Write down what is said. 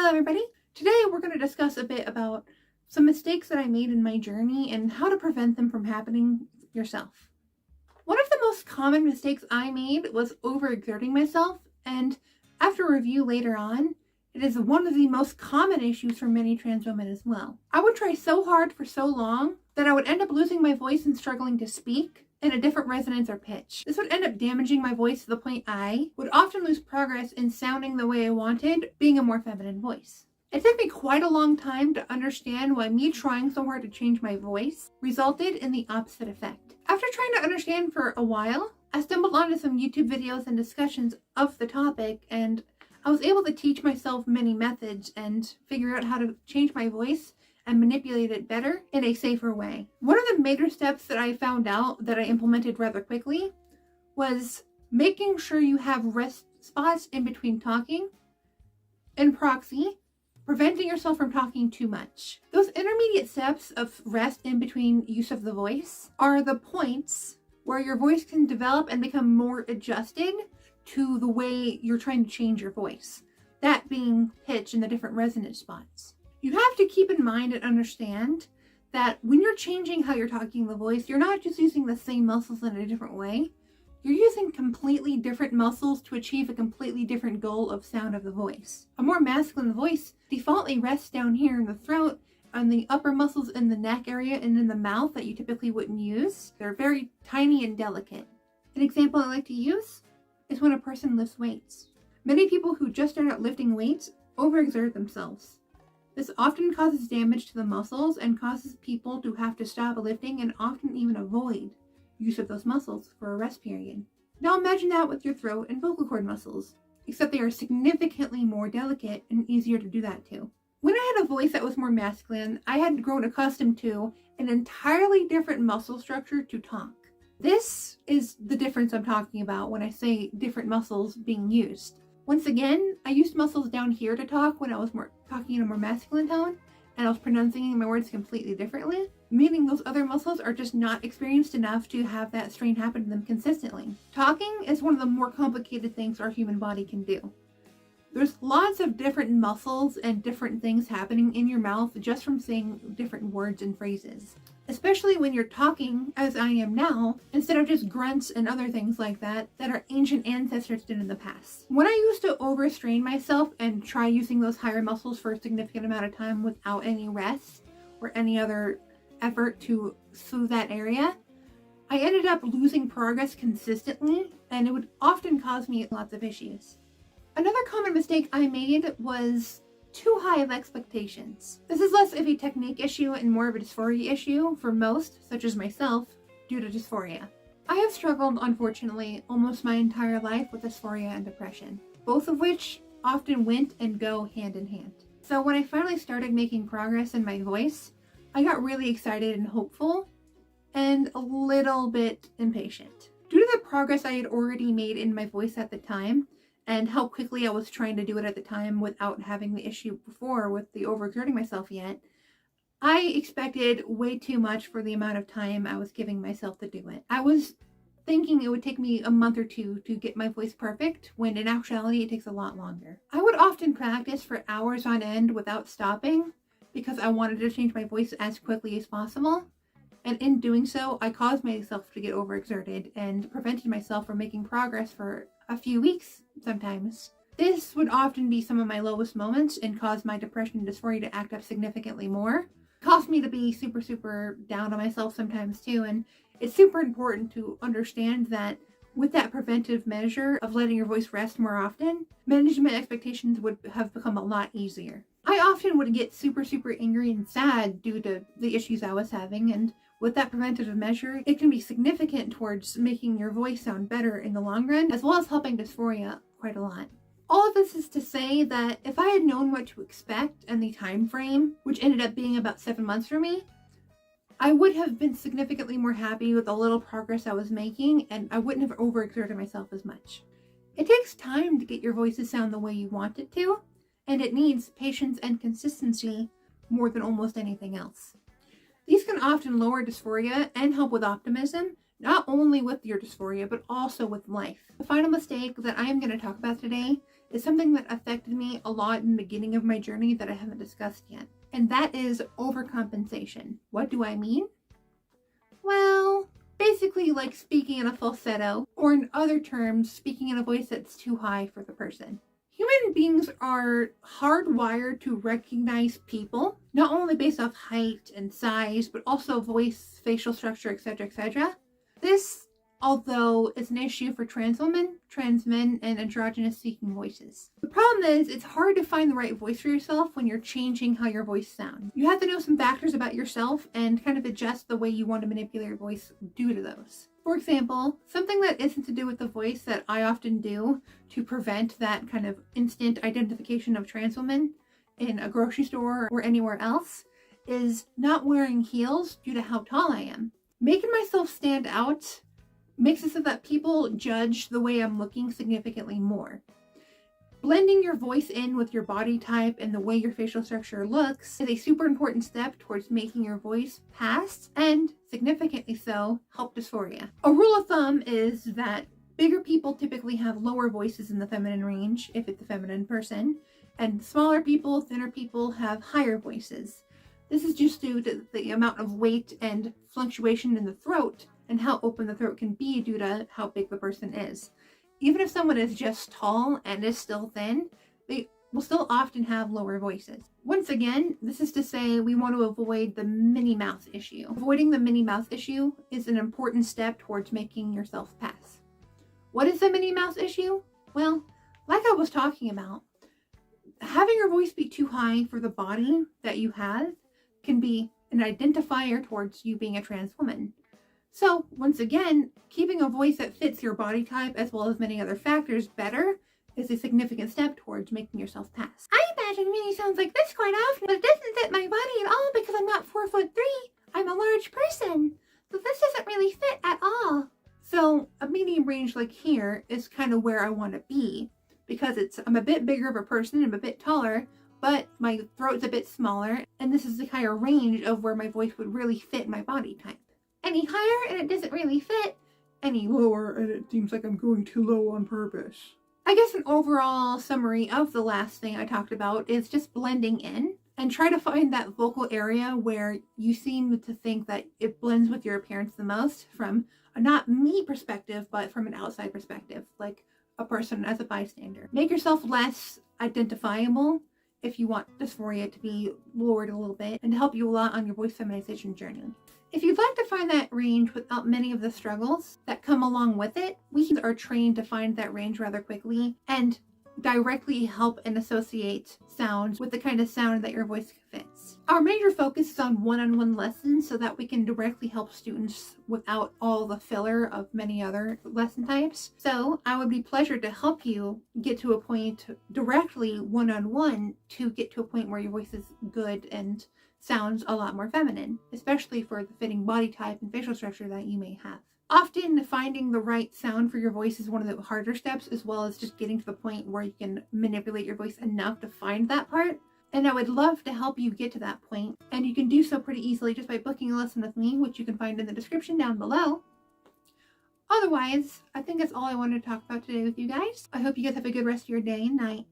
Hello everybody! Today we're going to discuss a bit about some mistakes that I made in my journey and how to prevent them from happening yourself. One of the most common mistakes I made was overexerting myself, and after review later on, it is one of the most common issues for many trans women as well. I would try so hard for so long that I would end up losing my voice and struggling to speak in a different resonance or pitch. This would end up damaging my voice to the point I would often lose progress in sounding the way I wanted, being a more feminine voice. It took me quite a long time to understand why me trying so hard to change my voice resulted in the opposite effect. After trying to understand for a while, I stumbled onto some YouTube videos and discussions of the topic, and I was able to teach myself many methods and figure out how to change my voice and manipulate it better in a safer way. One of the major steps that I found out that I implemented rather quickly was making sure you have rest spots in between talking and proxy, preventing yourself from talking too much. Those intermediate steps of rest in between use of the voice are the points where your voice can develop and become more adjusted to the way you're trying to change your voice, that being pitch and the different resonance spots. You have to keep in mind and understand that when you're changing how you're talking the voice, you're not just using the same muscles in a different way. You're using completely different muscles to achieve a completely different goal of sound of the voice. A more masculine voice defaultly rests down here in the throat, on the upper muscles in the neck area and in the mouth that you typically wouldn't use. They're very tiny and delicate. An example I like to use is when a person lifts weights. Many people who just start out lifting weights overexert themselves. This often causes damage to the muscles and causes people to have to stop lifting and often even avoid use of those muscles for a rest period. Now imagine that with your throat and vocal cord muscles, except they are significantly more delicate and easier to do that too. When I had a voice that was more masculine, I had grown accustomed to an entirely different muscle structure to talk. This is the difference I'm talking about when I say different muscles being used. Once again, I used muscles down here to talk when I was talking in a more masculine tone, and I was pronouncing my words completely differently, meaning those other muscles are just not experienced enough to have that strain happen to them consistently. Talking is one of the more complicated things our human body can do. There's lots of different muscles and different things happening in your mouth just from saying different words and phrases. Especially when you're talking, as I am now, instead of just grunts and other things like that our ancient ancestors did in the past. When I used to overstrain myself and try using those higher muscles for a significant amount of time without any rest or any other effort to soothe that area, I ended up losing progress consistently, and it would often cause me lots of issues. Another common mistake I made was too high of expectations. This is less of a technique issue and more of a dysphoria issue for most, such as myself, due to dysphoria. I have struggled, unfortunately, almost my entire life with dysphoria and depression, both of which often went and go hand in hand. So when I finally started making progress in my voice, I got really excited and hopeful, and a little bit impatient. Due to the progress I had already made in my voice at the time, and how quickly I was trying to do it at the time without having the issue before with the overexerting myself yet, I expected way too much for the amount of time I was giving myself to do it. I was thinking it would take me a month or two to get my voice perfect, when in actuality it takes a lot longer. I would often practice for hours on end without stopping because I wanted to change my voice as quickly as possible. And in doing so, I caused myself to get overexerted and prevented myself from making progress for a few weeks sometimes. This would often be some of my lowest moments and cause my depression and dysphoria to act up significantly more. It caused me to be super down on myself sometimes too, and it's super important to understand that with that preventive measure of letting your voice rest more often, management expectations would have become a lot easier. I often would get super angry and sad due to the issues I was having, and with that preventative measure, it can be significant towards making your voice sound better in the long run, as well as helping dysphoria quite a lot. All of this is to say that if I had known what to expect and the time frame, which ended up being about 7 months for me, I would have been significantly more happy with the little progress I was making, and I wouldn't have overexerted myself as much. It takes time to get your voice to sound the way you want it to, and it needs patience and consistency more than almost anything else. These can often lower dysphoria and help with optimism, not only with your dysphoria, but also with life. The final mistake that I am going to talk about today is something that affected me a lot in the beginning of my journey that I haven't discussed yet. And that is overcompensation. What do I mean? Well, basically like speaking in a falsetto, or in other terms, speaking in a voice that's too high for the person. Human beings are hardwired to recognize people, not only based off height and size, but also voice, facial structure, etc., etc. This, although, is an issue for trans women, trans men, and androgynous speaking voices. The problem is, it's hard to find the right voice for yourself when you're changing how your voice sounds. You have to know some factors about yourself and kind of adjust the way you want to manipulate your voice due to those. For example, something that isn't to do with the voice that I often do to prevent that kind of instant identification of trans women in a grocery store or anywhere else is not wearing heels due to how tall I am. Making myself stand out makes it so that people judge the way I'm looking significantly more. Blending your voice in with your body type and the way your facial structure looks is a super important step towards making your voice pass and, significantly so, help dysphoria. A rule of thumb is that bigger people typically have lower voices in the feminine range, if it's a feminine person, and smaller people, thinner people have higher voices. This is just due to the amount of weight and fluctuation in the throat and how open the throat can be due to how big the person is. Even if someone is just tall and is still thin, they will still often have lower voices. Once again, this is to say we want to avoid the Minnie Mouse issue. Avoiding the Minnie Mouse issue is an important step towards making yourself pass. What is the Minnie Mouse issue? Well, like I was talking about, having your voice be too high for the body that you have can be an identifier towards you being a trans woman. So, once again, keeping a voice that fits your body type as well as many other factors better is a significant step towards making yourself pass. I imagine Minnie sounds like this quite often, but it doesn't fit my body at all because I'm not 4'3". I'm a large person, so this doesn't really fit at all. So, a medium range like here is kind of where I want to be because I'm a bit bigger of a person, I'm a bit taller, but my throat's a bit smaller, and this is the higher range of where my voice would really fit my body type. Any higher and it doesn't really fit, any lower and it seems like I'm going too low on purpose. I guess an overall summary of the last thing I talked about is just blending in and try to find that vocal area where you seem to think that it blends with your appearance the most from a not me perspective, but from an outside perspective, like a person as a bystander. Make yourself less identifiable if you want dysphoria to be lowered a little bit and to help you a lot on your voice feminization journey. If you'd like to find that range without many of the struggles that come along with it, we are trained to find that range rather quickly and directly help and associate sounds with the kind of sound that your voice fits. Our major focus is on one-on-one lessons so that we can directly help students without all the filler of many other lesson types. So I would be pleasure to help you get to a point directly one-on-one to get to a point where your voice is good and sounds a lot more feminine, especially for the fitting body type and facial structure that you may have. Often finding the right sound for your voice is one of the harder steps, as well as just getting to the point where you can manipulate your voice enough to find that part. And I would love to help you get to that point. And you can do so pretty easily just by booking a lesson with me, which you can find in the description down below. Otherwise, I think that's all I wanted to talk about today with you guys. I hope you guys have a good rest of your day and night.